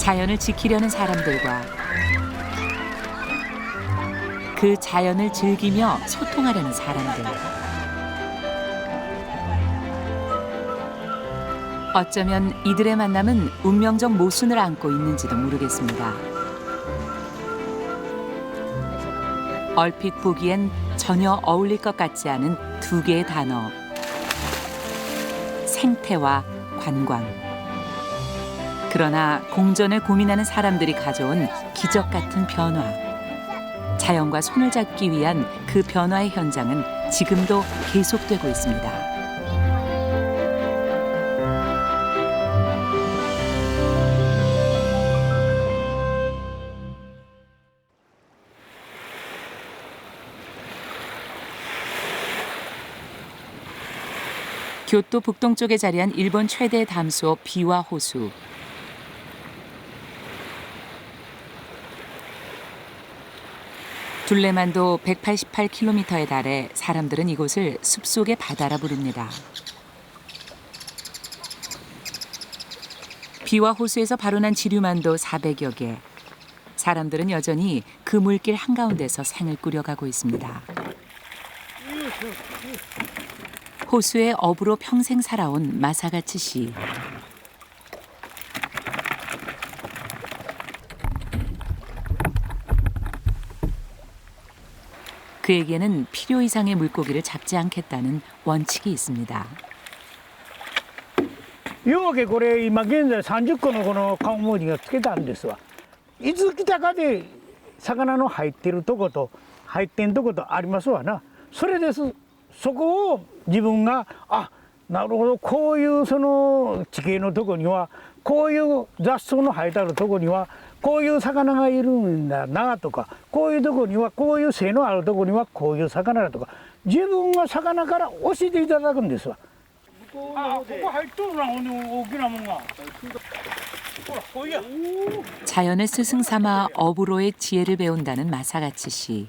자연을 지키려는 사람들과 그 자연을 즐기며 소통하려는 사람들. 어쩌면 이들의 만남은 운명적 모순을 안고 있는지도 모르겠습니다. 얼핏 보기엔 전혀 어울릴 것 같지 않은 두 개의 단어. 생태와 관광. 그러나 공존을 고민하는 사람들이 가져온 기적 같은 변화. 자연과 손을 잡기 위한 그 변화의 현장은 지금도 계속되고 있습니다. 교토 북동쪽에 자리한 일본 최대 담수호 비와 호수. 둘레만도 188km에 달해 사람들은 이곳을 숲속의 바다라 부릅니다. 비와 호수에서 바로 난 지류만도 400여 개. 사람들은 여전히 그 물길 한가운데서 생을 꾸려가고 있습니다. 호수의 어부로 평생 살아온 마사가츠 씨. 그에게는 필요 이상의 물고기를 잡지 않겠다는 원칙이 있습니다. ようけこれ今現在30個のこのカモモリがつけたんですわ。いつ来たかで魚の入ってるとこと入ってんとことありますわな。それです。そこを自分がなるほどこういうその地形のとこにはこういう雑草の生えてあるとこにはこういう魚がいるんだなとかこういうとこにはこういう背のあるとこにはこういう魚だとか自分が魚から教えていただくんですわ。ここ入っとるな大きなもんが。ほらこいや。 자연을 스승 삼아 어부로의 지혜를 배운다는 마사가츠 씨.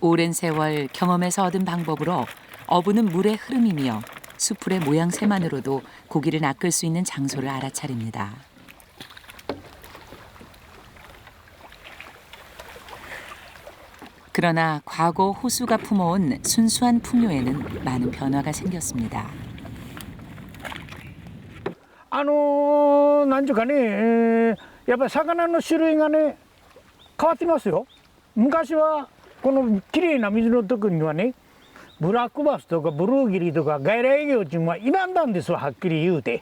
오랜 세월 경험에서 얻은 방법으로 어부는 물의 흐름이며 수풀의 모양새만으로도 고기를 낚을 수 있는 장소를 알아차립니다. 그러나 과거 호수가 품어온 순수한 풍요에는 많은 변화가 생겼습니다. なんちゅうかね、やっぱり魚の種類がね変わってますよ。昔はこのきれいな水のとこにはねブラックバスとかブルーギリとか外来魚っていうのはいらんだんですわ、はっきり言うて。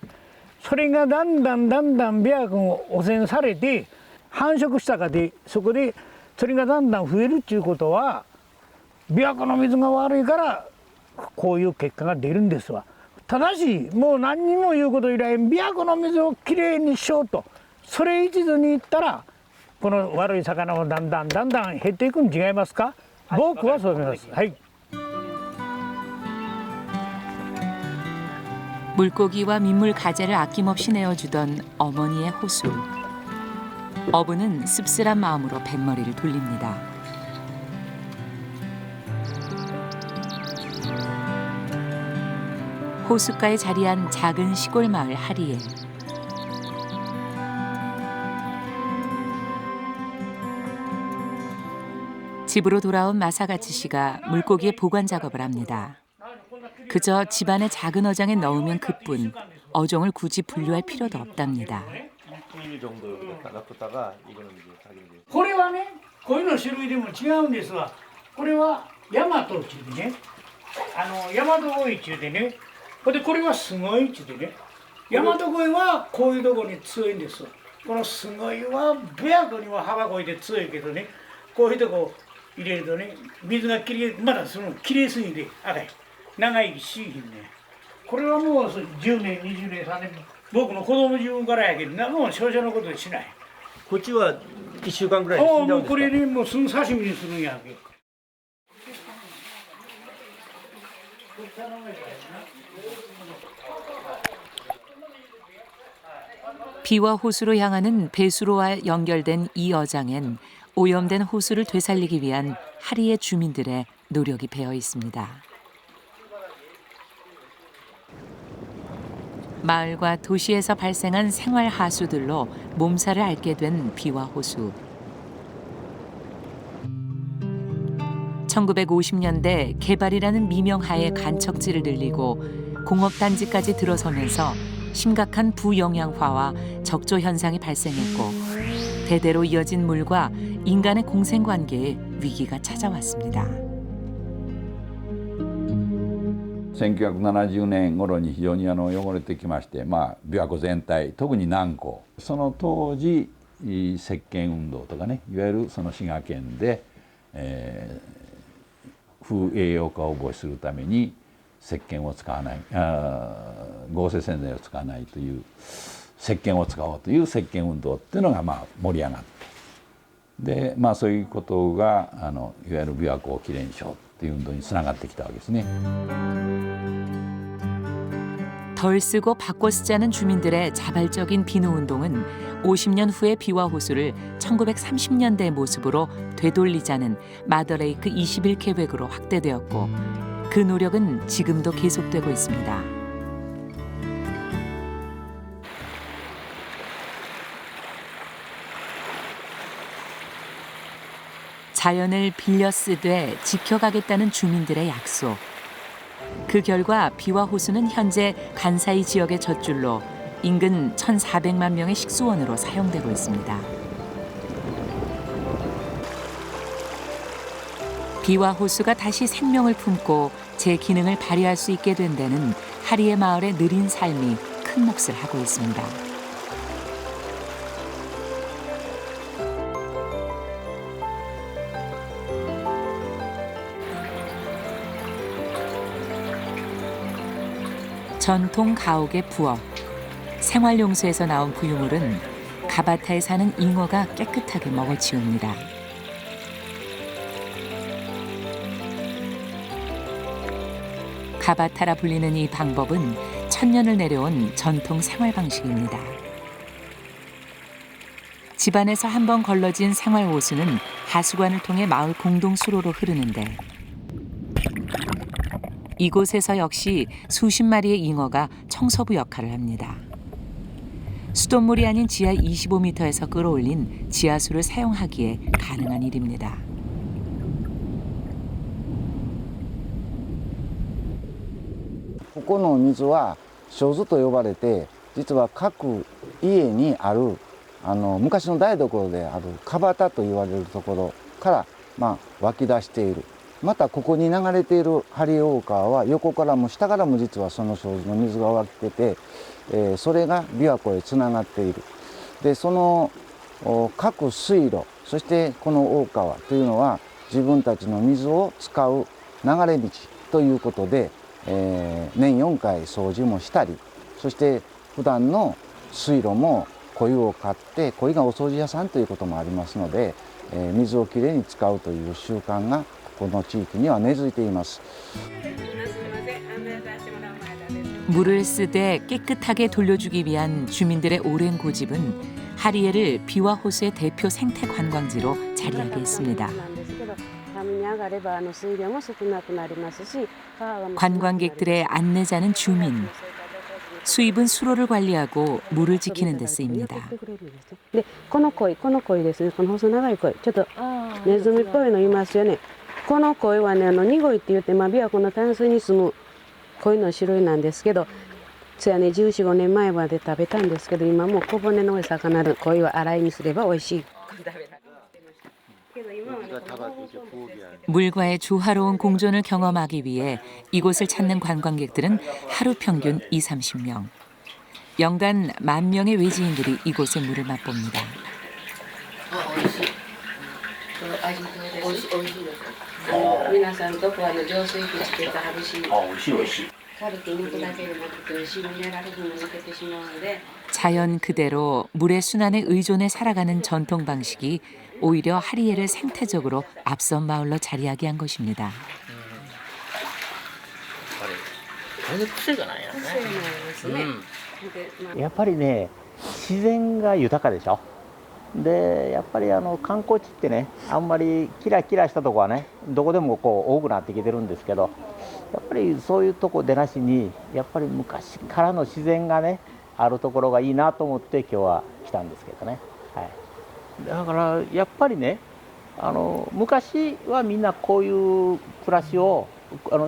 それがだんだん琵琶湖を汚染されて繁殖したかでそこでそれがだんだん増えるっていうことは琵琶湖の水が悪いからこういう結果が出るんですわ。ただしもう何にも言うこといらへん、琵琶湖の水をきれいにしようとそれ一途に言ったらこの悪い魚もだんだん減っていくん違いますか。僕はそう思います。はい。 물고기와 민물 가재를 아낌없이 내어주던 어머니의 호수. 어부는 씁쓸한 마음으로 뱃머리를 돌립니다. 호숫가에 자리한 작은 시골 마을 하리에. 집으로 돌아온 마사가츠 씨가 물고기의 보관 작업을 합니다. 그저 집안의 작은 어장에 넣으면 그뿐 어종을 굳이 분류할 필요도 없답니다. これはね、こういうの種類でも違うんですわ。これはヤマトっていうね、ヤマトゴイっていうでね、これはスゴイっていうでね、ヤマトゴイはこういうところに強いんですわ。このスゴイは琵琶湖には幅こいで強いけどね、こういうとこ入れるとね、水がきれい、まだそのきれいすぎて赤い。 長生きしひんね。これはもう10年、20年、3年、僕の子供自分からやけど、もう少々のことしない。こっちは1週間ぐらいで死んじゃうんですか。これにもうすぐ刺身にするんやけ。 비와 호수로 향하는 배수로와 연결된 이 어장엔 오염된 호수를 되살리기 위한 하리의 주민들의 노력이 배어 있습니다. 마을과 도시에서 발생한 생활 하수들로 몸살을 앓게 된 비와 호수. 1950년대 개발이라는 미명하에 간척지를 늘리고 공업단지까지 들어서면서 심각한 부영양화와 적조 현상이 발생했고 대대로 이어진 물과 인간의 공생관계에 위기가 찾아왔습니다. 1970年頃に非常に汚れてきまして、琵琶湖全体特に南湖その当時石鹸運動とかねいわゆるその滋賀県で、風栄養化を防止するために石鹸を使わない合成洗剤を使わないという石鹸を使おうという石鹸運動っていうのが盛り上がってで、そういうことがいわゆる琵琶湖をきれいにしようっていう運動につながってきたわけですね。 덜 쓰고 바꿔 쓰자는 주민들의 자발적인 비누 운동은 50년 후의 비와 호수를 1930년대의 모습으로 되돌리자는 마더레이크 21 계획으로 확대되었고 그 노력은 지금도 계속되고 있습니다. 자연을 빌려 쓰되 지켜가겠다는 주민들의 약속. 그 결과 비와 호수는 현재 간사이 지역의 젖줄로 인근 1,400만 명의 식수원으로 사용되고 있습니다. 비와 호수가 다시 생명을 품고 제 기능을 발휘할 수 있게 된 데는 하리에 마을의 느린 삶이 큰 몫을 하고 있습니다. 전통 가옥의 부엌, 생활용수에서 나온 부유물은 가바타에 사는 잉어가 깨끗하게 먹어치웁니다. 가바타라 불리는 이 방법은 천년을 내려온 전통 생활 방식입니다. 집안에서 한번 걸러진 생활 호수는 하수관을 통해 마을 공동 수로로 흐르는데 이곳에서 역시 수십 마리의 잉어가 청소부 역할을 합니다. 수돗물이 아닌 지하 25m에서 끌어올린 지하수를 사용하기에 가능한 일입니다.ここの水は生水と呼ばれて実は各家にある昔の台所であるかばたと言われるところから湧き出している。またここに流れているハリ大川は横からも下からも実はその生水の水が湧き出て、それが琵琶湖へつながっている。でその各水路そしてこの大川というのは自分たちの水を使う流れ道ということで、年4回掃除もしたりそして普段の水路も鯉を飼って鯉がお掃除屋さんということもありますので、水をきれいに使うという習慣がこの地域には根付いています。 물을 쓰되 깨끗하게 돌려주기 위한 주민들의 오랜 고집은 하리에를 비와 호수의 대표 생태 관광지로 자리하게 했습니다. 관광객들의 안내자는 주민, 수입은 수로를 관리하고 물을 지키는 데 쓰입니다. この鯉ですね。この細長い鯉、ちょっとネズミっぽいのいますよね。この鯉はね、ニゴイって言って、琵琶湖の淡水に住む鯉の種類なんですけど、そやね、14、15年前まで食べたんですけど、今もう小骨の多い魚の鯉は洗いにすれば美味しい。 물과의 조화로운 공존을 경험하기 위해 이곳을 찾는 관광객들은 하루 평균 20~30명. 연간 10,000명의 외지인들이 이곳의 물을 맛봅니다. 자연 그대로 물의 순환에 의존해 살아가는 전통 방식이 오히려 하리에를 생태적으로 앞선 마을로 자리하게 한 것입니다. やっぱりね、自然が豊かでしょ。で、やっぱり観光地ってね、あんまりキラキラしたとこはね、どこでもこう多くなってきてるんですけど、やっぱりそういうとこ出なしにやっぱり昔からの自然がねあるところがいいなと思って今日は来たんですけどね、はい、だからやっぱりね昔はみんなこういう暮らしを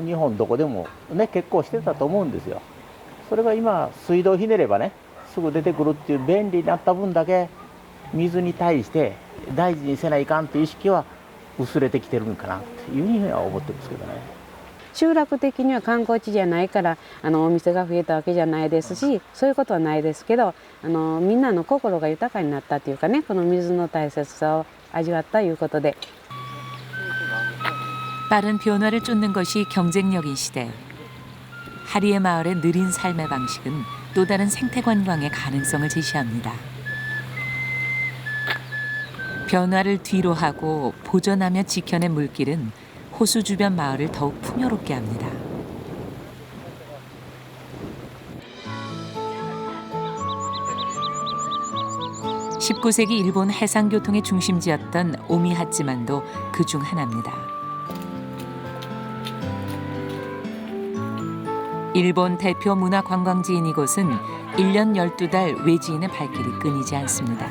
日本どこでもね結構してたと思うんですよ。それが今水道ひねればねすぐ出てくるっていう便利になった分だけ水に対して大事にせないかんという意識は薄れてきてるのかなというふうには思ってるんですけどね。集落的には観光地じゃないからお店が増えたわけじゃないですし、そういうことはないですけどみんなの心が豊かになったというかね、この水の大切さを味わったということで。 빠른 변화를 쫓는 것이 경쟁력인 시대. 하리에 마을의 느린 삶의 방식은 또 다른 생태 관광의 가능성을 제시합니다. 변화를 뒤로 하고 보존하며 지켜낸 물길은 호수 주변 마을을 더욱 풍요롭게 합니다. (19세기) 일본 해상교통의 중심지였던 오미하찌만도 그중 하나입니다. 일본 대표 문화관광지인 이곳은 1년 12달 외지인의 발길이 끊이지 않습니다.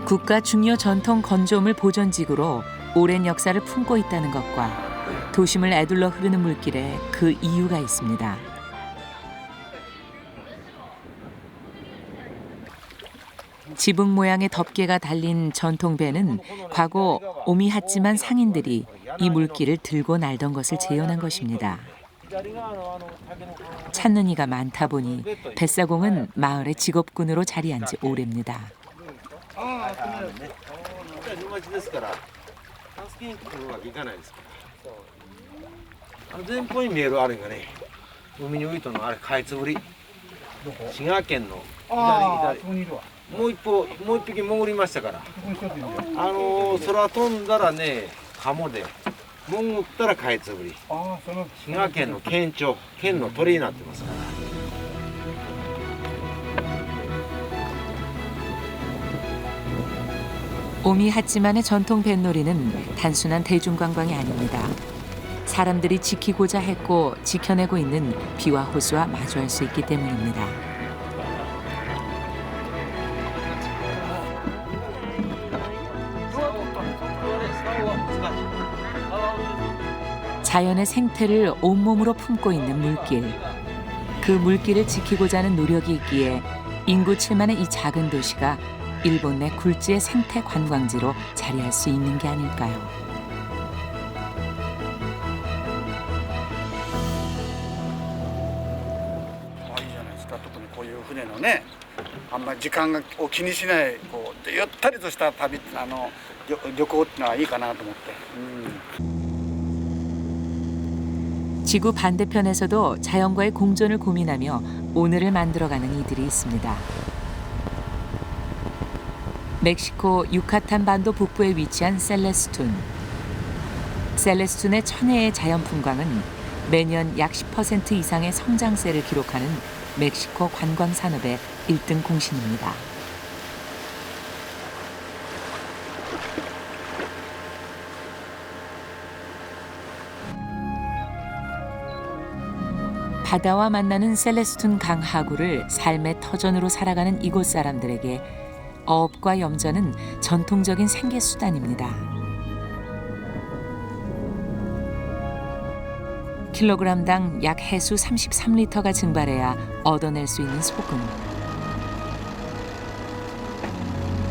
국가 중요 전통 건조물 보존지구로 오랜 역사를 품고 있다는 것과 도심을 애둘러 흐르는 물길에 그 이유가 있습니다. 지붕 모양의 덮개가 달린 전통배는 과거 오미하찌만 상인들이 이 물길을 들고 날던 것을 재현한 것입니다. 찾는 이가 많다 보니 뱃사공은 마을의 직업군으로 자리한 지 오래입니다. 前方に見えるあれがね、海に浮いたのあれカイツブリ。滋賀県の左。もう一匹潜りましたから。空飛んだらね、カモで、潜ったらカイツブリ。滋賀県の県鳥、県の鳥になってますから。 오미하찌만의 전통 뱃놀이는 단순한 대중관광이 아닙니다. 사람들이 지키고자 했고 지켜내고 있는 비와 호수와 마주할 수 있기 때문입니다. 자연의 생태를 온몸으로 품고 있는 물길. 그 물길을 지키고자 하는 노력이 있기에 인구 7만의 이 작은 도시가 일본 내 굴지의 생태 관광지로 자리할 수 있는 게 아닐까요? 지구 반대편에서도 자연과의 공존을 고민하며 오늘을 만들어가는 이들이 있습니다. 멕시코 유카탄 반도 북부에 위치한 셀레스툰. 셀레스툰의 천혜의 자연 풍광은 매년 약 10% 이상의 성장세를 기록하는 멕시코 관광 산업의 1등 공신입니다. 바다와 만나는 셀레스툰 강 하구를 삶의 터전으로 살아가는 이곳 사람들에게 어업과 염전은 전통적인 생계수단입니다. 킬로그램당 약 해수 33리터가 증발해야 얻어낼 수 있는 소금.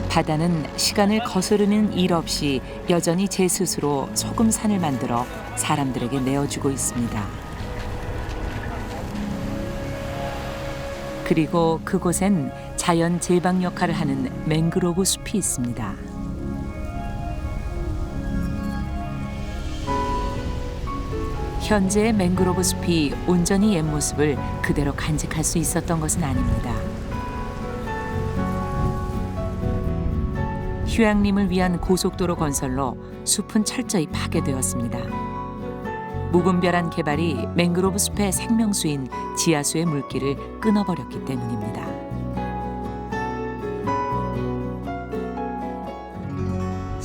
바다는 시간을 거스르는 일 없이 여전히 제 스스로 소금산을 만들어 사람들에게 내어주고 있습니다. 그리고 그곳엔 자연 제방 역할을 하는 맹그로브 숲이 있습니다. 현재의 맹그로브 숲이 온전히 옛 모습을 그대로 간직할 수 있었던 것은 아닙니다. 휴양림을 위한 고속도로 건설로 숲은 철저히 파괴되었습니다. 무분별한 개발이 맹그로브 숲의 생명수인 지하수의 물길을 끊어버렸기 때문입니다.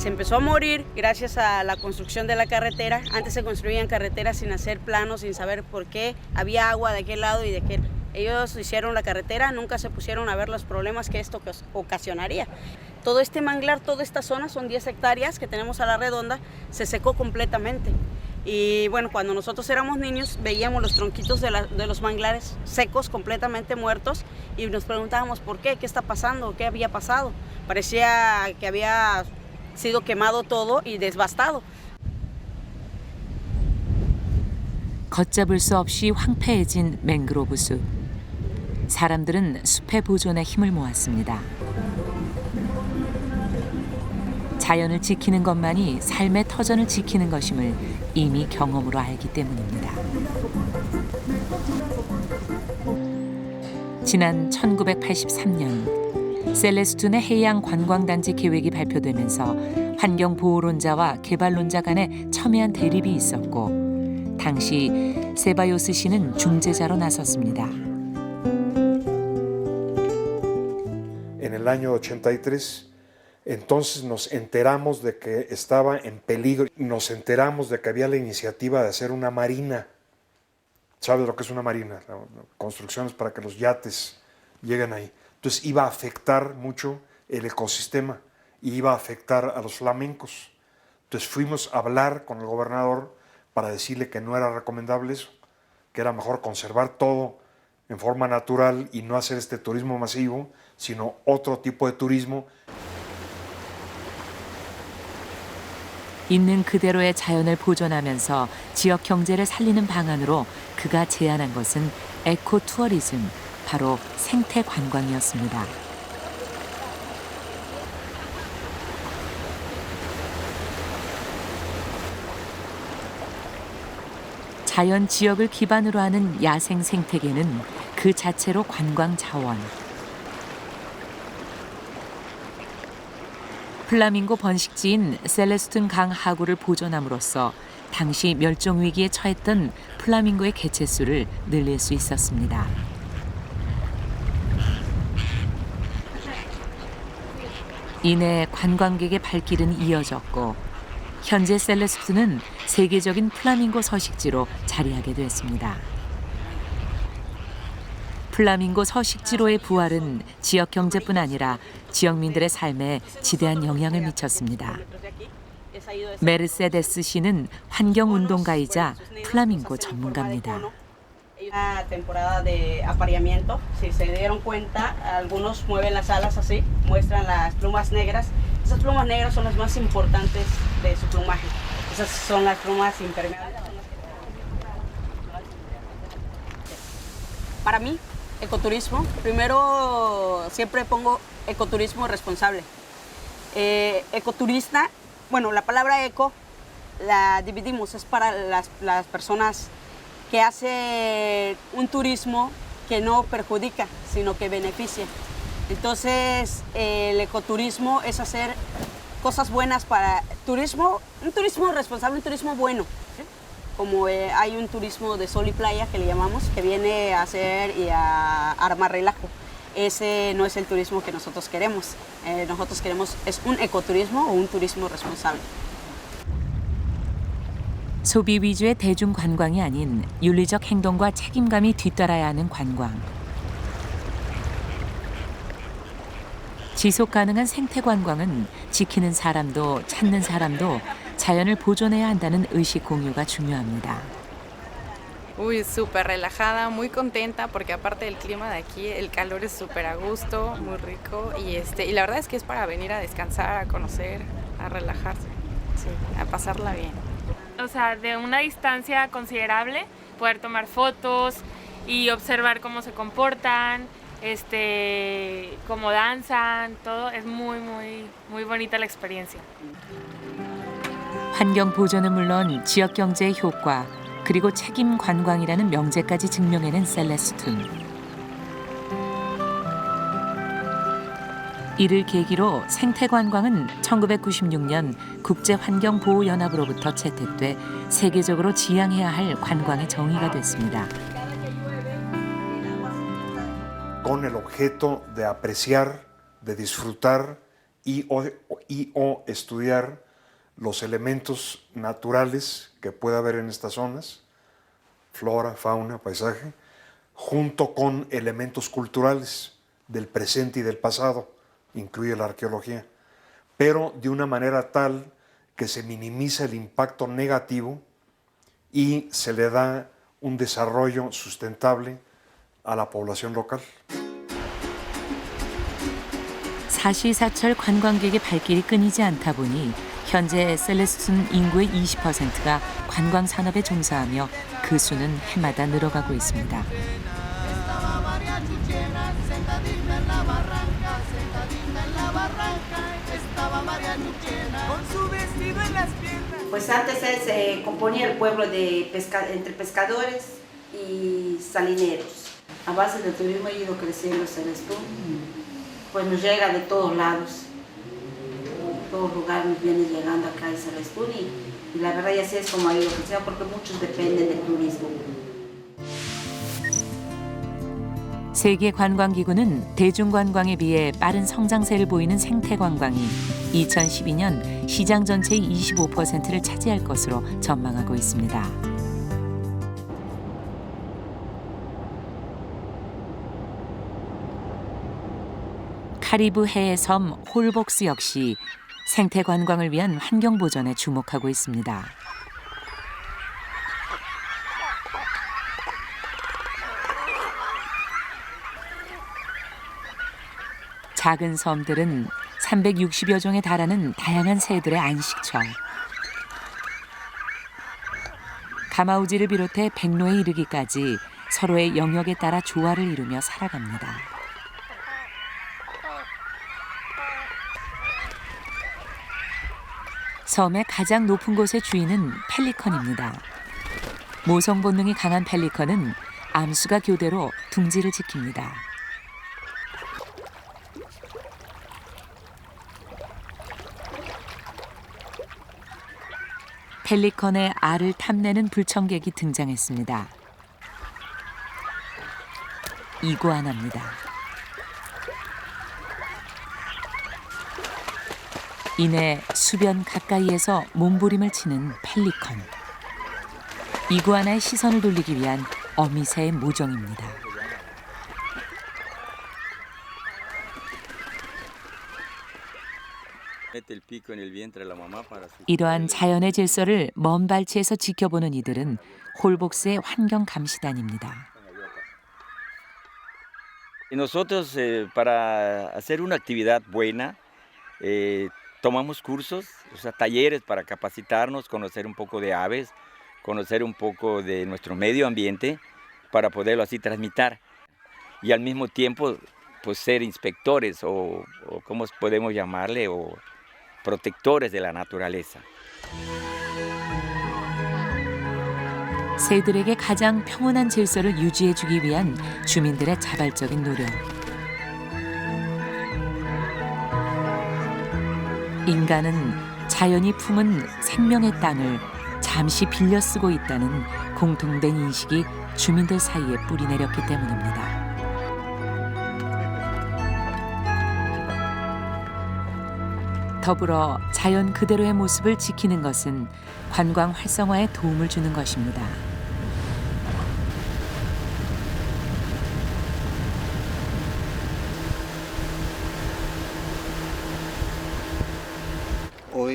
Se empezó a morir gracias a la construcción de la carretera. Antes se construían carreteras sin hacer planos, sin saber por qué había agua de aquel lado y de aquel. Ellos hicieron la carretera, nunca se pusieron a ver los problemas que esto ocasionaría. Todo este manglar, toda esta zona, son 10 hectáreas que tenemos a la redonda, se secó completamente. Y bueno, cuando nosotros éramos niños veíamos los tronquitos de los manglares secos, completamente muertos, y nos preguntábamos por qué está pasando, qué había pasado. Parecía que había sido quemado todo y devastado. 걷잡을 수 없이 황폐해진 맹그로브 숲. 사람들은 숲의 보존에 힘을 모았습니다. 자연을 지키는 것만이 삶의 터전을 지키는 것임을 이미 경험으로 알기 때문입니다. 지난 1983년 셀레스툰의 해양 관광단지 계획이 발표되면서 환경보호론자와 개발론자 간에 첨예한 대립이 있었고 당시 세바요스 씨는 중재자로 나섰습니다. En el año 83, entonces nos enteramos de que estaba en peligro, nos enteramos de que había la iniciativa de hacer una marina. ¿Sabes lo que es una marina? Construcciones para que los yates lleguen ahí. Entonces iba a afectar mucho el ecosistema y iba a afectar a los flamencos. Entonces fuimos a hablar con el gobernador para decirle que no era recomendable eso, que era mejor conservar todo en forma natural y no hacer este turismo masivo, sino otro tipo de turismo. 있는 그대로의 자연을 보존하면서 지역 경제를 살리는 방안으로 그가 제안한 것은 에코 투어리즘, 바로 생태 관광이었습니다. 자연 지역을 기반으로 하는 야생 생태계는 그 자체로 관광 자원. 플라밍고 번식지인 셀레스툰 강 하구를 보존함으로써 당시 멸종 위기에 처했던 플라밍고의 개체수를 늘릴 수 있었습니다. 이내 관광객의 발길은 이어졌고 현재 셀레스툰은 세계적인 플라밍고 서식지로 자리하게 됐습니다. 플라밍고 서식지로의 부활은 지역 경제뿐 아니라 지역민들의 삶에 지대한 영향을 미쳤습니다. 메르세데스 씨는 환경운동가이자 플라밍고 전문가입니다. Una temporada de apareamiento, si se dieron cuenta, algunos mueven las alas así, muestran las plumas negras. Esas plumas negras son las más importantes de su plumaje. Esas son las plumas impermeables. Para mí, ecoturismo, primero siempre pongo ecoturismo responsable. Ecoturista, bueno, la palabra eco la dividimos, es para las personas que hace un turismo que no perjudica, sino que beneficia. Entonces, el ecoturismo es hacer cosas buenas para turismo, un turismo responsable, un turismo bueno. Como hay un turismo de sol y playa que le llamamos, que viene a hacer y a armar relajo. Ese no es el turismo que nosotros queremos. Nosotros queremos es un ecoturismo o un turismo responsable. 소비 위주의 대중 관광이 아닌 윤리적 행동과 책임감이 뒤따라야 하는 관광. 지속 가능한 생태 관광은 지키는 사람도 찾는 사람도 자연을 보존해야 한다는 의식 공유가 중요합니다. Uy, súper relajada, muy contenta porque aparte del clima de aquí, el calor es súper a gusto, muy rico y la verdad es que es para venir a descansar, a conocer, a relajarse, sí, a pasarla bien. O sea, de una distancia considerable, poder tomar fotos y observar cómo se comportan, cómo danzan, todo es muy bonita la experiencia. 환경 보존은 물론 지역 경제의 효과 그리고 책임 관광이라는 명제까지 증명해낸 셀레스툰. 이를 계기로 생태 관광은 1996년 국제환경보호연합으로부터 채택돼 세계적으로 지향해야 할 관광의 정의가 됐습니다. Con el objeto de apreciar, de disfrutar o estudiar los elementos naturales que puede haber en estas zonas, flora, fauna, paisaje, junto con elementos culturales del presente y del pasado, incluye la arqueología, pero de una manera tal que se minimiza el impacto negativo y se le da un desarrollo sustentable a la población local. 사시사철 관광객의 발길이 끊이지 않다 보니 현재 셀레스툰 인구의 20%가 관광 산업에 종사하며 그 수는 해마다 늘어가고 있습니다. Pues antes se componía el pueblo de entre pescadores y salineros. A base del turismo ha ido creciendo Celestún. Pues nos llega de todos lados. De todos lugares nos viene llegando acá a Celestún y la verdad ya así es como ha ido creciendo porque muchos dependen del turismo. 세계관광기구는 대중관광에 비해 빠른 성장세를 보이는 생태관광이 2012년 시장 전체의 25%를 차지할 것으로 전망하고 있습니다. 카리브 해의 섬 홀복스 역시 생태관광을 위한 환경보전에 주목하고 있습니다. 작은 섬들은 360여 종에 달하는 다양한 새들의 안식처. 가마우지를 비롯해 백로에 이르기까지 서로의 영역에 따라 조화를 이루며 살아갑니다. 섬의 가장 높은 곳의 주인은 펠리컨입니다. 모성 본능이 강한 펠리컨은 암수가 교대로 둥지를 지킵니다. 펠리컨의 알을 탐내는 불청객이 등장했습니다. 이구아나입니다. 이내 수변 가까이에서 몸부림을 치는 펠리컨. 이구아나의 시선을 돌리기 위한 어미새의 모종입니다. 이러한 자연의 질서를 먼 발치에서 지켜보는 이들은 홀복스의 환경감시단입니다. Nosotros para hacer una actividad buena tomamos cursos, o sea, talleres para capacitarnos, conocer un poco de aves, conocer un poco de nuestro medio ambiente para poderlo así transmitir y al mismo tiempo pues ser inspectores o cómo podemos llamarle o protectores de la naturaleza. 새들에게 가장 평온한 질서를 유지해주기 위한 주민들의 자발적인 노력. 인간은 자연이 품은 생명의 땅을 잠시 빌려 쓰고 있다는 공통된 인식이 주민들 사이에 뿌리내렸기 때문입니다. 더불어 자연 그대로의 모습을 지키는 것은 관광 활성화에 도움을 주는 것입니다.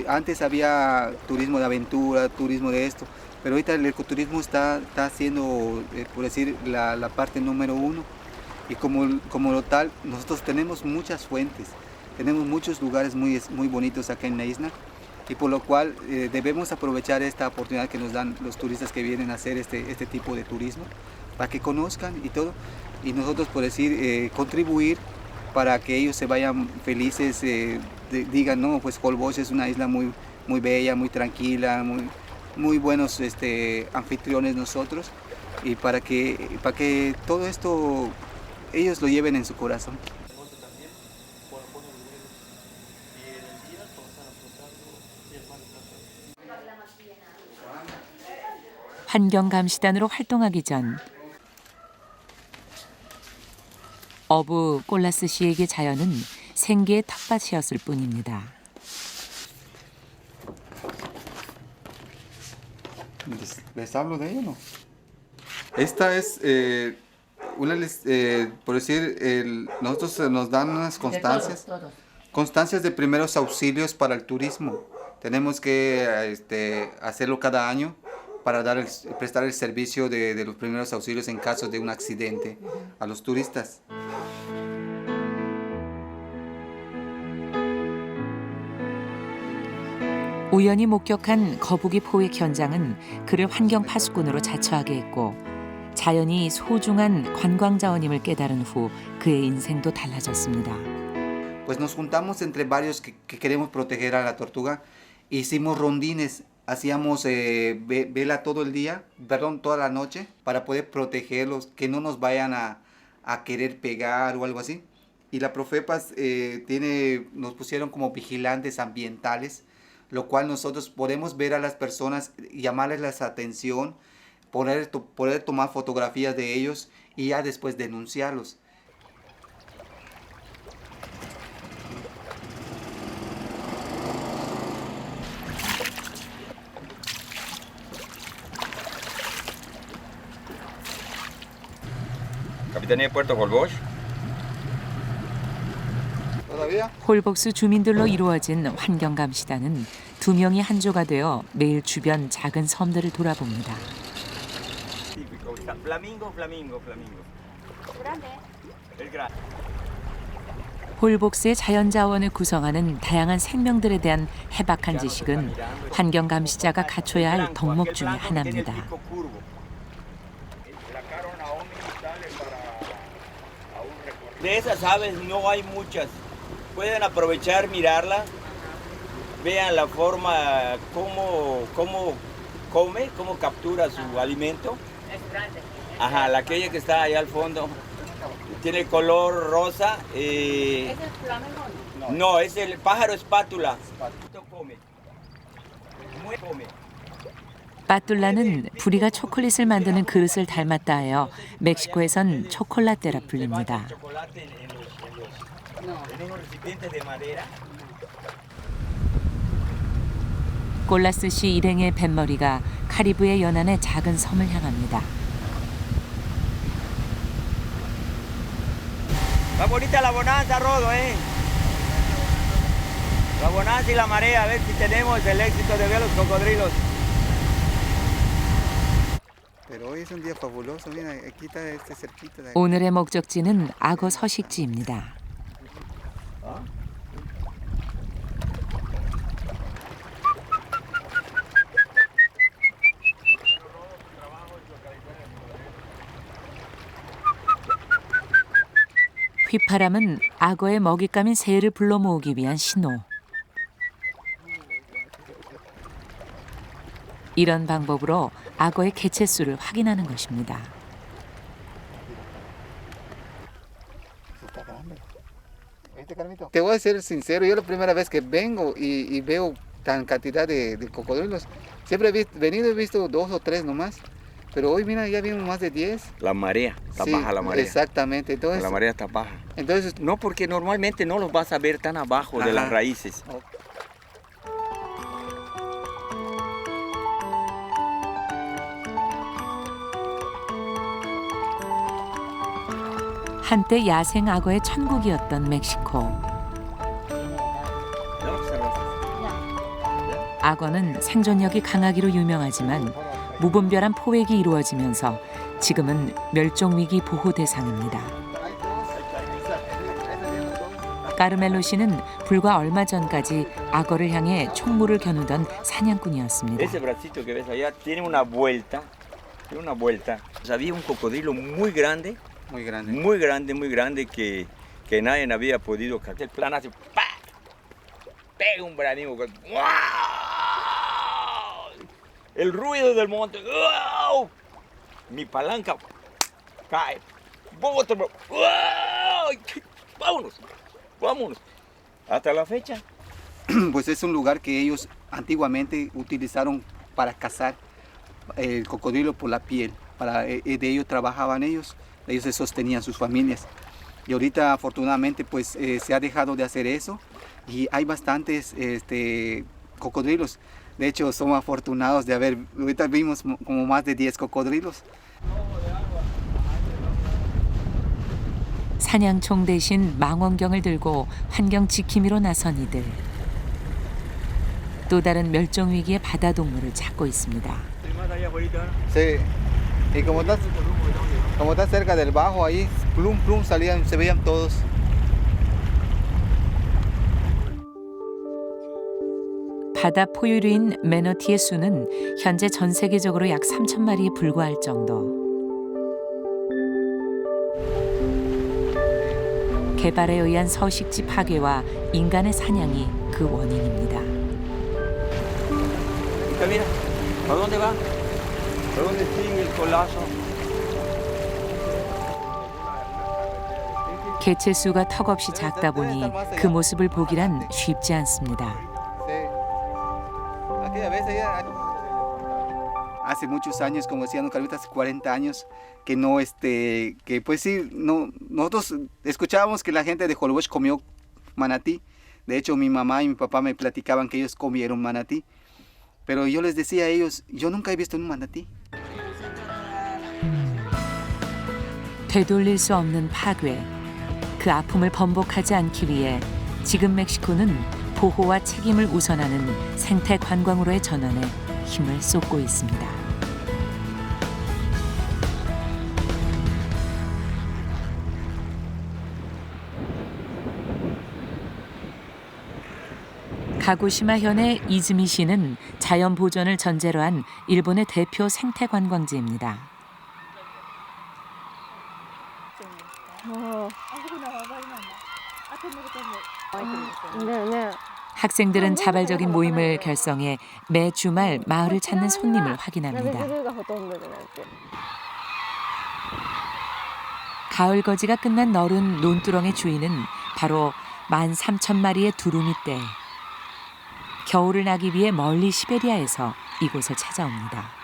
Antes había turismo de aventura, turismo de esto, pero ahorita el ecoturismo está siendo, por decir, la parte número uno. Y como lo tal, nosotros tenemos muchas fuentes. Tenemos muchos lugares muy bonitos acá en la isla y por lo cual debemos aprovechar esta oportunidad que nos dan los turistas que vienen a hacer este tipo de turismo para que conozcan y todo y nosotros por decir contribuir para que ellos se vayan felices, digan no, pues Holbox es una isla muy bella, muy tranquila, muy buenos anfitriones nosotros y para que todo esto ellos lo lleven en su corazón. 환경감시단으로 활동하기 전 어부 꼴라스 씨에게 자연은 생계의 텃밭이었을 뿐입니다. ¿Les hablo de ello, no? Esta es por decir, nosotros nos dan unas constancias, constancias de primeros auxilios para el turismo. Tenemos que hacerlo cada año para prestar el servicio de los primeros auxilios en caso de un accidente a los turistas. 우연히 목격한 거북이 포획 현장은 그를 환경 파수꾼으로 자처하게 했고 자연이 소중한 관광 자원임을 깨달은 후 그의 인생도 달라졌습니다. Pues nos juntamos entre varios que queremos proteger a la tortuga. Hicimos rondines, hacíamos vela todo el día, toda la noche, para poder protegerlos, que no nos vayan a querer pegar o algo así. Y la Profepas nos pusieron como vigilantes ambientales, lo cual nosotros podemos ver a las personas, llamarles la atención, poder tomar fotografías de ellos y ya después denunciarlos. Capitanía de Puerto Holbox. 홀복스 주민들로 이루어진 환경감시단은 2명이 한 조가 되어 매일 주변 작은 섬들을 돌아봅니다. 홀복스의 자연자원을 구성하는 다양한 생명들에 대한 해박한 지식은 환경감시자가 갖춰야 할 덕목 중의 하나입니다. De esas aves no hay muchas. Pueden aprovechar, mirarla. Vean la forma, cómo come, cómo captura su alimento. Ajá, aquella que está allá al fondo. Tiene color rosa. ¿Es el flamengo? No, es el pájaro espátula. 빠뚤라는 부리가 초콜릿을 만드는 그릇을 닮았다 하여 멕시코에선 초콜라떼라 불립니다. 꼴라스시 일행의 뱃머리가 카리브해 연안의 작은 섬을 향합니다. Está bonita la bonanza, Rodo, ¿eh? La bonanza y la marea, a ver si tenemos el éxito de ver los cocodrilos. Pero hoy es un día fabuloso, mira, aquí está cerquita de aquí. 오늘의 목적지는 악어 서식지입니다. 휘파람은 악어의 먹잇감인 새를 불러 모으기 위한 신호. 이런 방법으로 악어의 개체수를 확인하는 것입니다. Te voy a ser sincero, yo la primera vez que vengo y veo tan cantidad de cocodrilos, siempre he venido y visto 2 o 3 nomás, pero hoy mira ya vimos más de 10. La marea, está Sí, baja la marea. exactamente. Entonces, La marea está baja. Entonces, No, porque normalmente no los vas a ver tan abajo de las raíces. 한때 야생 악어의 천국이었던 멕시코. 악어는 생존력이 강하기로 유명하지만 무분별한 포획이 이루어지면서 지금은 멸종위기 보호 대상입니다. 까르멜로 씨는 불과 얼마 전까지 악어를 향해 총무를 겨누던 사냥꾼이었습니다. Ese bracito que ves allá tiene una vuelta. Tiene una vuelta. Había un cocodrilo muy grande. muy grande. Muy grande que nadie había podido captar. El plan hace ¡pa! Pega un branido. ¡Wow! El ruido del monte. ¡Wow! Mi palanca cae. ¡Wow! Vámonos. Hasta la fecha. Pues es un lugar que ellos antiguamente utilizaron para cazar el cocodrilo por la piel. De ello trabajaban ellos se sostenían sus familias. Y ahorita afortunadamente pues se ha dejado de hacer eso y hay bastantes cocodrilos. De hecho somos afortunados de haber, ahorita vimos como más de 10 cocodrilos. 사냥총 대신 망원경을 들고 환경 지킴이로 나선 이들. 또 다른 멸종 위기의 바다 동물을 찾고 있습니다. Sí. Y como está cerca del bajo ahí, plum plum salían, se veían todos. 바다 포유류인 매너티의 수는 현재 전 세계적으로 약 3천 마리에 불과할 정도. 개발에 의한 서식지 파괴와 인간의 사냥이 그 원인입니다. Mira, ¿por dónde va? ¿Por dónde sigue el colazo? 개체 수가 턱없이 작다 보니 그 모습을 보기란 쉽지 않습니다. Hace muchos años, como decían los carvitas, hace 40 años, que no, que pues sí, no, nosotros escuchábamos que la gente de Holbox comió manatí. De hecho, mi mamá y mi papá me platicaban que ellos comieron manatí. Pero yo les decía a ellos, yo nunca he visto un manatí. 되돌릴 수 없는 파괴. 그 아픔을 번복하지 않기 위해 지금 멕시코는 보호와 책임을 우선하는 생태 관광으로의 전환에 힘을 쏟고 있습니다. 가고시마현의 이즈미시는 자연 보존을 전제로 한 일본의 대표 생태 관광지입니다. 학생들은 자발적인 모임을 결성해 매 주말 마을을 찾는 손님을 확인합니다. 가을 거지가 끝난 너른 논두렁의 주인은 바로 13,000마리의 두루미떼. 겨울을 나기 위해 멀리 시베리아에서 이곳을 찾아옵니다.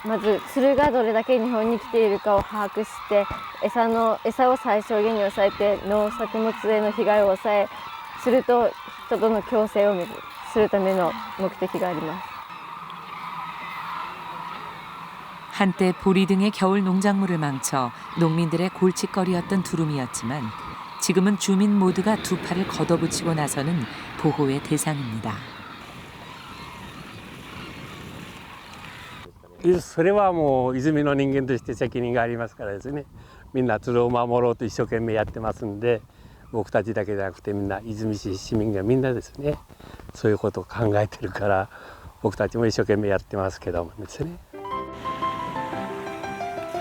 まず鶴がどれだけ日本に来ているかを把握して餌を最小限に抑えて農作物への被害を抑え鶴と人との共生をするための目的があります。 한때 보리 등의 겨울 농작물을 망쳐 농민들의 골칫거리였던 두루미였지만 지금은 주민 모두가 두 팔을 걷어붙이고 나서는 보호의 대상입니다. それはもう泉の人間として責任がありますからですね。みんな鶴を守ろうと一生懸命やってますんで、僕たちだけじゃなくてみんな出水市市民がみんなですね、そういうことを考えてるから僕たちも一生懸命やってますけどもですね。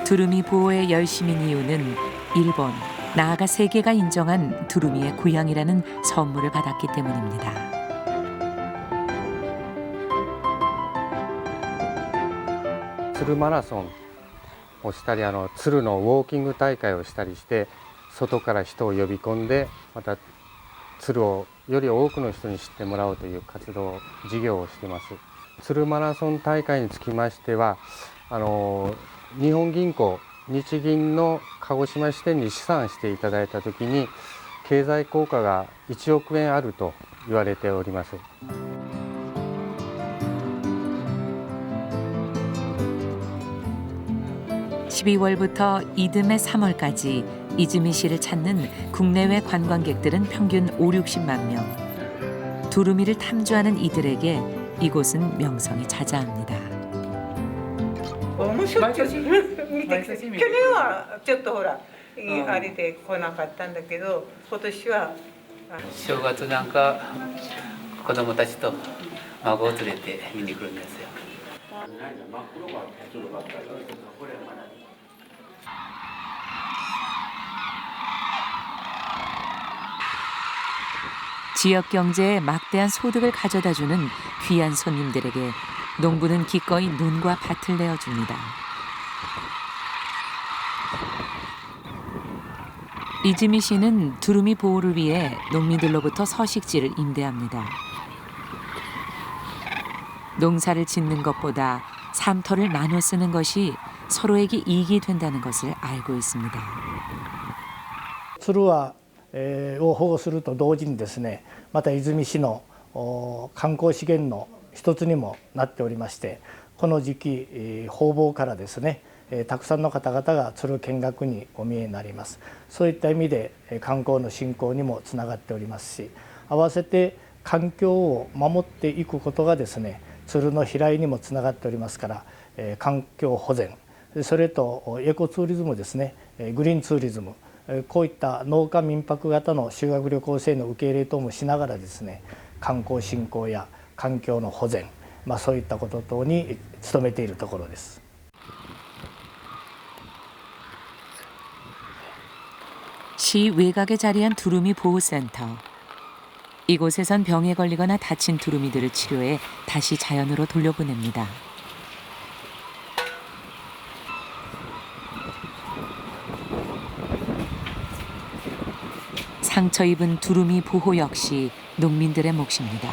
두루미 보호에 열심인 이유는 일본, 나아가 세계가 인정한 두루미의 고향이라는 선물을 받았기 때문입니다.鶴マラソンをしたり鶴のウォーキング大会をしたりして外から人を呼び込んでまた鶴をより多くの人に知ってもらおうという活動事業をしています。鶴マラソン大会につきましては日本銀行日銀の鹿児島支店に試算していただいたときに経済効果が1億円あると言われております。 12월부터 이듬해 3월까지 이즈미시를 찾는 국내외 관광객들은 평균 5~60만 명. 두루미를 탐주하는 이들에게 이곳은 명성이 자자합니다. 去年はちょっとほらあれで来なかったんだけど今年は正月なんか子供たちと孫を連れて見に来るんですよ。 지역 경제에 막대한 소득을 가져다주는 귀한 손님들에게 농부는 기꺼이 논과 밭을 내어줍니다. 이즈미 씨는 두루미 보호를 위해 농민들로부터 서식지를 임대합니다. 농사를 짓는 것보다 삼터를 나눠 쓰는 것이 서로에게 이익이 된다는 것을 알고 있습니다. 鶴は、を保護すると同時にですね、また出水市の観光資源の一つにもなっておりまして、この時期方々からですね、たくさんの方々が鶴見学にお見えになります。そういった意味で観光の振興にもつながっておりますし、合わせて環境を守っていくことがですね、鶴の飛来にもつながっておりますから、環境保全、それとエコツーリズムですね、グリーンツーリズム、こういった農家民泊型の修学旅行生の受け入れ等もしながらですね、観光振興や環境の保全、そういったこと等に努めているところです。 시 외곽에 자리한 두루미 보호센터. 이곳에선 병에 걸리거나 다친 두루미들을 치료해 다시 자연으로 돌려보냅니다. 상처 입은 두루미 보호 역시 농민들의 몫입니다.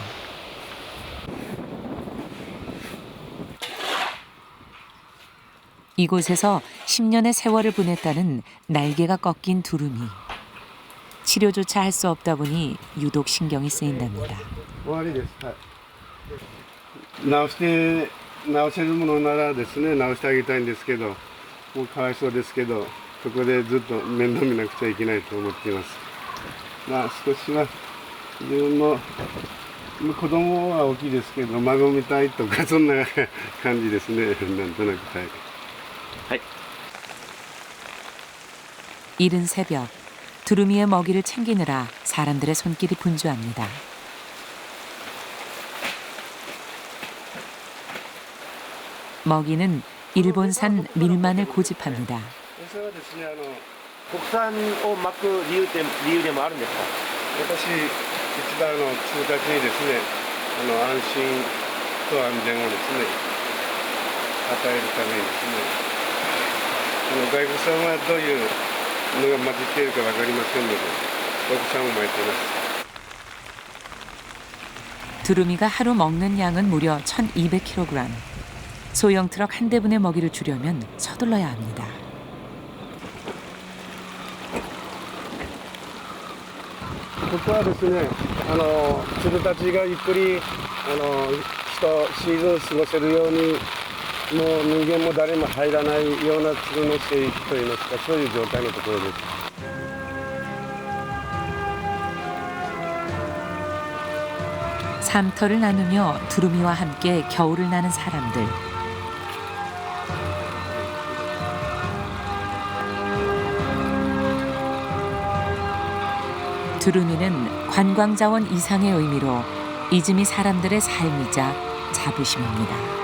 이곳에서 10년의 세월을 보냈다는 날개가 꺾인 두루미. 치료조차 할 수 없다 보니 유독 신경이 쓰인답니다. 終わりです。はい。治せるものならですね、治してあげたいんですけど、もうかわいそうですけど、そこでずっと面倒見なくちゃいけないと思っています。少しは自分の子供は大きいですけど、孫みたいとかそんな感じですね。なんとなくはい。 이른 새벽 두루미의 먹이를 챙기느라 사람들의 손길이 분주합니다. 먹이는 일본산 밀만을 고집합니다. 国産を巻く理由でもあるんですか？私一番通達にですね、安心と安全をですね与えるためにですね。 外国産はどういうのが混じっているか分かりませんので、国産を巻いています。 두루미가 하루 먹는 양은 무려 1,200kg. 소형 트럭 한 대분의 먹이를 주려면 서둘러야 합니다. ここはですね、鶴たちがゆっくりシーズン過ごせるように。 もう人間も誰も入らないような鶴の生育といいますか、そういう状態のところです。 삼터를 나누며 두루미와 함께 겨울을 나는 사람들. 두루미는 관광자원 이상의 의미로 이즈미 사람들의 삶이자 자부심입니다.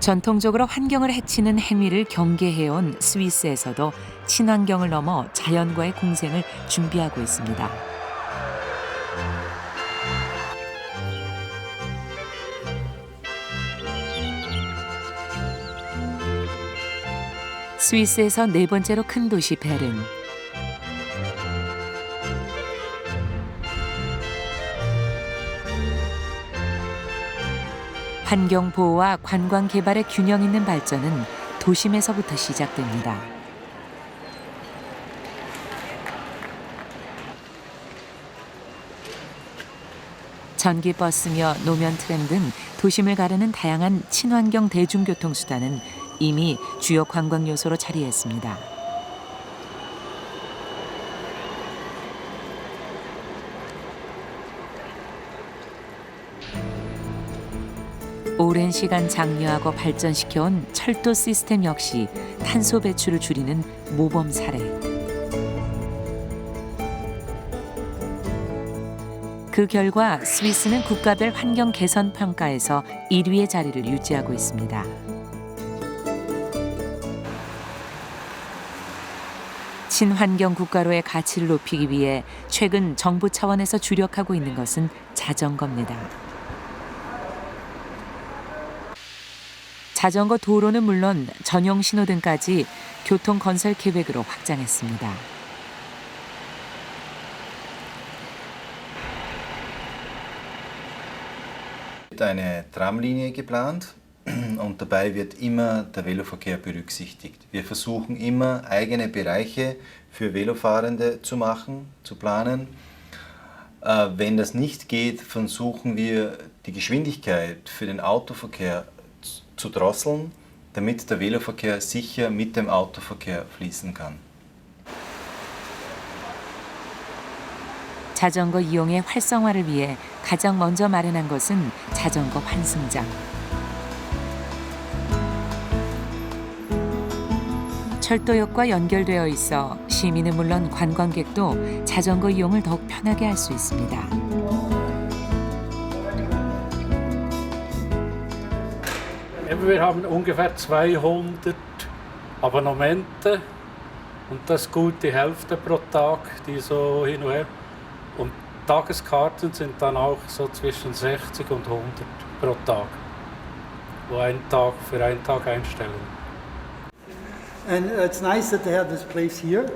전통적으로 환경을 해치는 행위를 경계해온 스위스에서도 친환경을 넘어 자연과의 공생을 준비하고 있습니다. 스위스에서 네 번째로 큰 도시 베른. 환경 보호와 관광 개발의 균형 있는 발전은 도심에서부터 시작됩니다. 전기버스며 노면 트램 등 도심을 가르는 다양한 친환경 대중교통 수단은 이미 주요 관광 요소로 자리했습니다. 오랜 시간 장려하고 발전시켜온 철도 시스템 역시 탄소 배출을 줄이는 모범 사례. 그 결과 스위스는 국가별 환경 개선 평가에서 1위의 자리를 유지하고 있습니다. 친환경 국가로의 가치를 높이기 위해 최근 정부 차원에서 주력하고 있는 것은 자전거입니다. 자전거 도로는 물론 전용 신호등까지 교통 건설 계획으로 확장했습니다. Eine Tramlinie geplant und dabei wird immer der Veloverkehr berücksichtigt. Wir versuchen immer eigene Bereiche für Velofahrende zu machen, zu planen. Wenn das nicht geht, versuchen wir die Geschwindigkeit für den Autoverkehr zu drosseln, damit der Veloverkehr sicher mit dem Autoverkehr fließen kann. 자전거 이용의 활성화를 위해 가장 먼저 마련한 것은 자전거 환승장. 철도역과 연결되어 있어 시민은 물론 관광객도 자전거 이용을 더욱 편하게 할 수 있습니다. Wir haben ungefähr 200 Abonnemente und das ist gut die Hälfte pro Tag, die so hin und her. Und Tageskarten sind dann auch so zwischen 60 und 100 pro Tag, wo für einen Tag einstellen. And it's nice that they have this place here,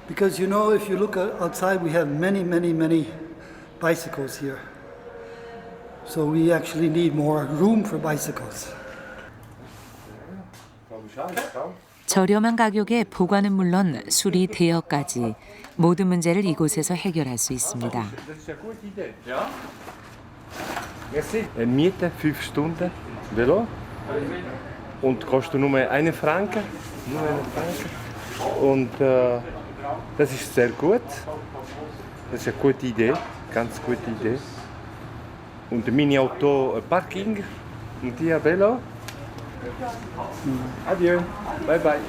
because you know, if you look outside, we have many bicycles here. So we actually need more room for bicycles. 저렴한 가격에 보관은 물론 수리, 대여까지 모든 문제를 이곳에서 해결할 수 있습니다. Miete 5 Stunden Velo und kostet nur 1 Franken. Und das ist sehr gut. Das ist eine gute Idee, ganz gute Idee. Und mein Auto Parking und die Velo. Adieu, bye bye.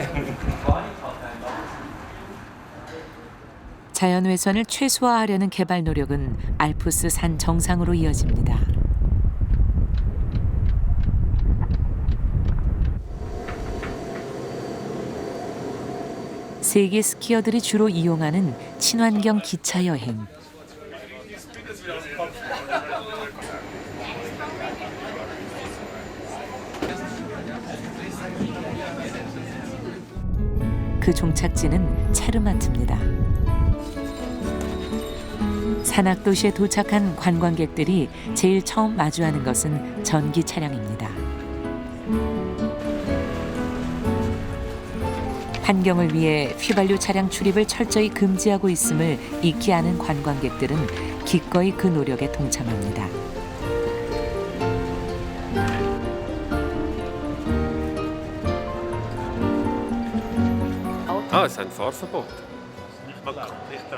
자연훼손을 최소화하려는 개발 노력은 알프스 산 정상으로 이어집니다. 세계 스키어들이 주로 이용하는 친환경 기차 여행. 그 종착지는 체르마트입니다. 산악도시에 도착한 관광객들이 제일 처음 마주하는 것은 전기 차량입니다. 환경을 위해 휘발유 차량 출입을 철저히 금지하고 있음을 익히 아는 관광객들은 기꺼이 그 노력에 동참합니다. Es ist ein Fahrverbot.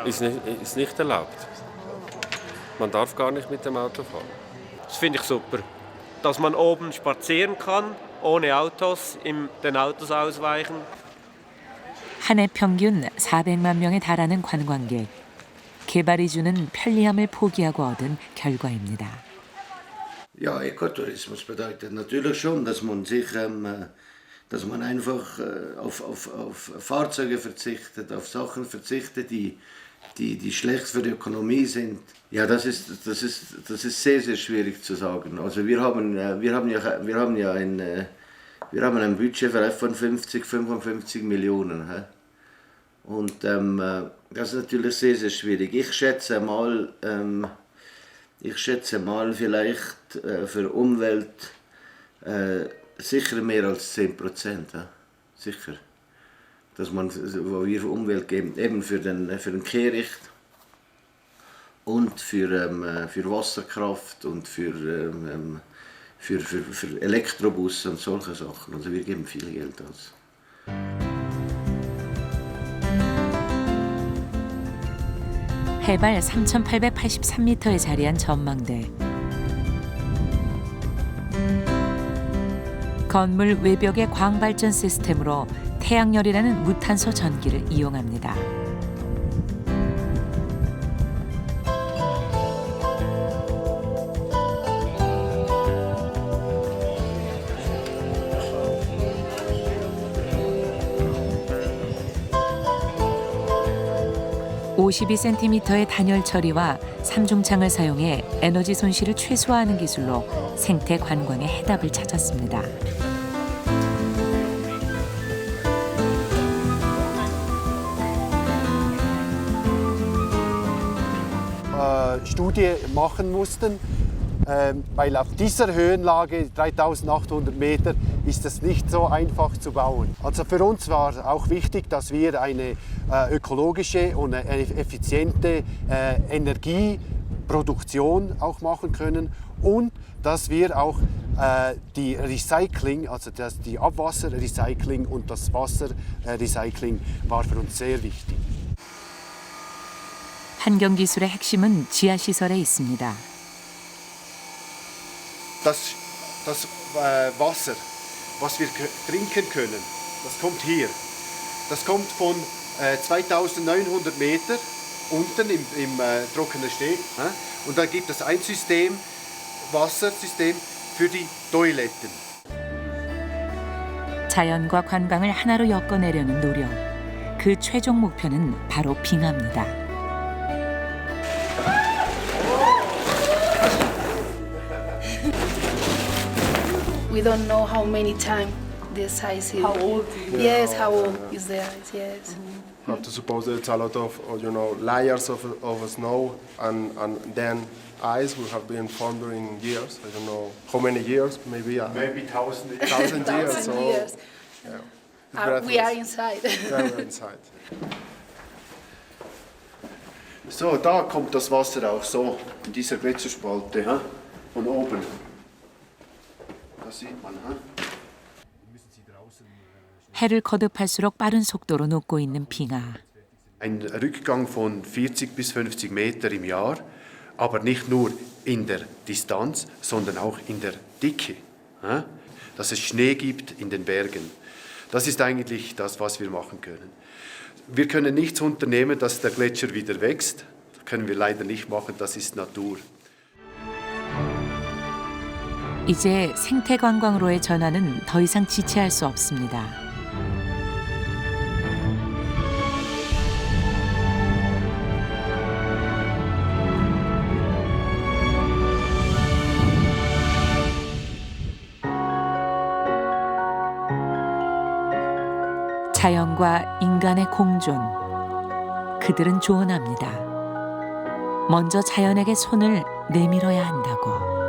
Ist nicht erlaubt. Man darf gar nicht mit dem Auto fahren. Das finde ich super. Dass man oben spazieren kann, ohne Autos, den Autos ausweichen. 한 해 평균 400만 명에 달하는 관광객. 개발이 주는 편리함을 포기하고 얻은 결과입니다. Ja, Ökotourismus bedeutet natürlich schon, dass man einfach auf Fahrzeuge verzichtet, auf Sachen verzichtet, die schlecht für die Ökonomie sind. Ja, das ist sehr, sehr schwierig zu sagen. Also wir haben ein Budget vielleicht von 50-55 Millionen. He? Und das ist natürlich sehr, sehr schwierig. Ich schätze mal vielleicht für Umwelt sicher mehr als 10%. Ja? Sicher. Dass man, wo wir für Umwelt geben, eben für den Kehricht und für Wasserkraft und für Elektrobusse und solche Sachen. Also wir geben viel Geld aus. 해발 3,883m에 자리한 전망대. 건물 외벽의 광발전 시스템으로 태양열이라는 무탄소 전기를 이용합니다. (52cm의 단열 처리와 삼중창을 사용해 에너지 손실을 최소화하는 기술로 생태 관광의 해답을 찾았습니다. Studie machen mussten, weil auf dieser Höhenlage, 3800 Meter, ist es nicht so einfach zu bauen. Also für uns war auch wichtig, dass wir eine ökologische und eine effiziente Energieproduktion auch machen können und dass wir auch die Recycling, also die Abwasserrecycling und das Wasserrecycling war für uns sehr wichtig. 환경기술의 핵심은 지하시설에 있습니다. Das Wasser, was wir trinken können, das kommt hier. Das kommt von 2900 Meter unten im trockenen Steg. Und dann gibt es ein System, Wassersystem für die Toiletten. 자연과 관광을 하나로 엮어내려는 노력. 그 최종 목표는 바로 빙하입니다. We don't know how many times this ice is. How old? Yes, how old is the ice? Yes. You have to suppose that it's a lot of layers of snow and then ice will have been formed during years. I don't know how many years, maybe 1,000 years. So, years. Yeah. We are inside. We are inside. So, da kommt das Wasser auch so in dieser Gletscherspalte von oben. Das sieht man. 해를 거듭할수록 빠른 속도로 녹고 있는 빙하. Ein Rückgang von 40 bis 50 Meter im Jahr, aber nicht nur in der Distanz, sondern auch in der Dicke. Dass es Schnee gibt in den Bergen. Das ist eigentlich das, was wir machen können. Wir können nichts unternehmen, dass der Gletscher wieder wächst. Das können wir leider nicht machen, das ist Natur. 이제 생태 관광로의 전환은 더 이상 지체할 수 없습니다. 자연과 인간의 공존. 그들은 조언합니다. 먼저 자연에게 손을 내밀어야 한다고.